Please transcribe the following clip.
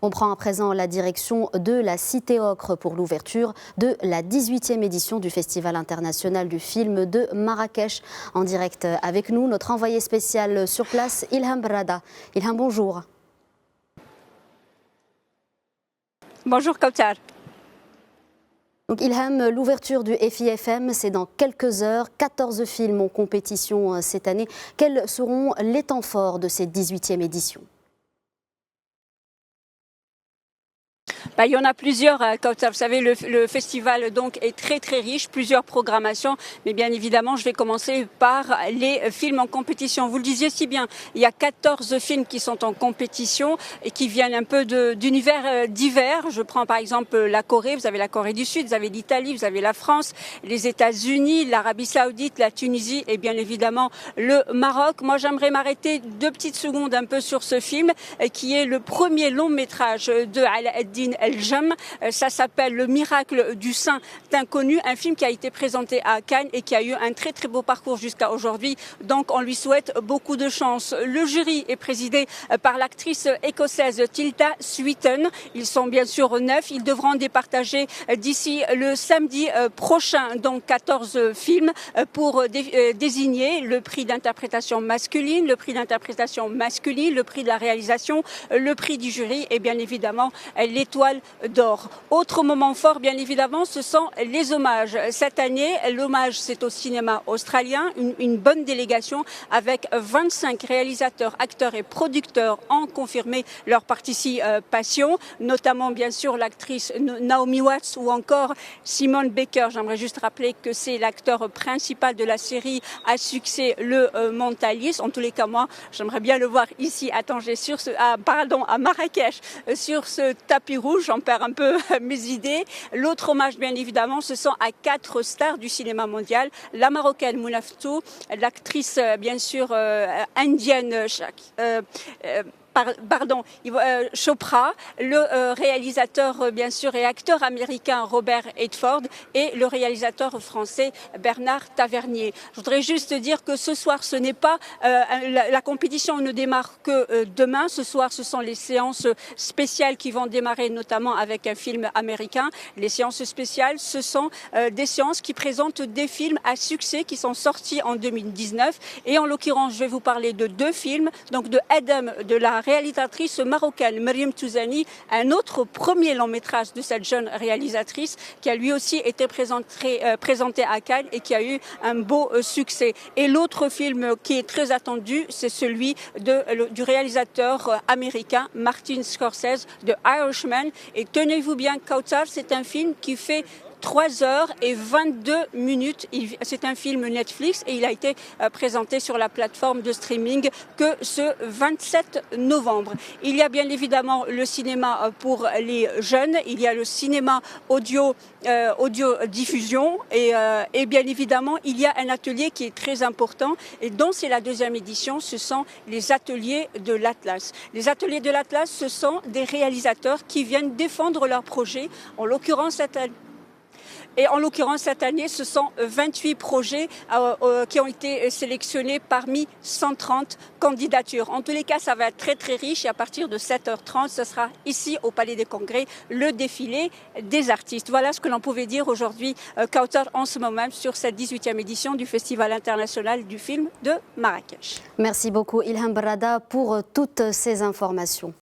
On prend à présent la direction de la Cité Ocre pour l'ouverture de la 18e édition du Festival international du film de Marrakech. En direct avec nous, notre envoyé spécial sur place, Ilham Brada. Ilham, bonjour. Bonjour Kautar. Donc Ilham, l'ouverture du FIFM, c'est dans quelques heures. 14 films en compétition cette année. Quels seront les temps forts de cette 18e édition ? Il y en a plusieurs, Kautar. Vous savez, le festival donc est très riche, plusieurs programmations. Mais bien évidemment, je vais commencer par les films en compétition. Vous le disiez si bien, il y a 14 films qui sont en compétition et qui viennent un peu d'univers divers. Je prends par exemple la Corée, vous avez la Corée du Sud, vous avez l'Italie, vous avez la France, les États-Unis, l'Arabie Saoudite, la Tunisie et bien évidemment le Maroc. Moi, j'aimerais m'arrêter 2 petites secondes un peu sur ce film qui est le premier long métrage de Ala ad-Din El-Jam. Ça s'appelle Le miracle du Saint inconnu, un film qui a été présenté à Cannes et qui a eu un très beau parcours jusqu'à aujourd'hui. Donc on lui souhaite beaucoup de chance. Le jury est présidé par l'actrice écossaise Tilda Swinton. Ils sont bien sûr 9. Ils devront départager d'ici le samedi prochain donc 14 films pour désigner le prix d'interprétation masculine, le prix d'interprétation masculine, le prix de la réalisation, le prix du jury et bien évidemment l'étoile d'or. Autre moment fort, bien évidemment, ce sont les hommages. Cette année, l'hommage, c'est au cinéma australien, une bonne délégation avec 25 réalisateurs, acteurs et producteurs ont confirmé leur participation, notamment bien sûr l'actrice Naomi Watts ou encore Simon Baker. J'aimerais juste rappeler que c'est l'acteur principal de la série à succès Le Mentaliste. En tous les cas, moi, j'aimerais bien le voir ici à Tanger, à Marrakech, sur ce tapis rouge. J'en perds un peu mes idées. L'autre hommage, bien évidemment, ce sont à 4 stars du cinéma mondial. La Marocaine Mouna Ftou, l'actrice, bien sûr, indienne, Chopra, le réalisateur bien sûr et acteur américain Robert Redford et le réalisateur français Bernard Tavernier. Je voudrais juste dire que ce soir ce n'est pas la compétition ne démarre que demain. Ce soir ce sont les séances spéciales qui vont démarrer notamment avec un film américain. Les séances spéciales ce sont des séances qui présentent des films à succès qui sont sortis en 2019 et en l'occurrence je vais vous parler de 2 films, donc de Adam de la réalisatrice marocaine Mariam Touzani, un autre premier long métrage de cette jeune réalisatrice qui a lui aussi été présenté à Cannes et qui a eu un beau succès. Et l'autre film qui est très attendu, c'est celui du réalisateur américain Martin Scorsese de Irishman. Et tenez-vous bien, Kautar, c'est un film qui fait 3h22. C'est un film Netflix et il a été présenté sur la plateforme de streaming que ce 27 novembre. Il y a bien évidemment le cinéma pour les jeunes, il y a le cinéma audio diffusion et bien évidemment il y a un atelier qui est très important et dont c'est la 2e édition, ce sont les ateliers de l'Atlas. Les ateliers de l'Atlas, ce sont des réalisateurs qui viennent défendre leurs projets, en l'occurrence cette année, ce sont 28 projets qui ont été sélectionnés parmi 130 candidatures. En tous les cas, ça va être très riche et à partir de 7h30, ce sera ici au Palais des Congrès le défilé des artistes. Voilà ce que l'on pouvait dire aujourd'hui, Kautar, en ce moment sur cette 18e édition du Festival international du film de Marrakech. Merci beaucoup Ilham Brada pour toutes ces informations.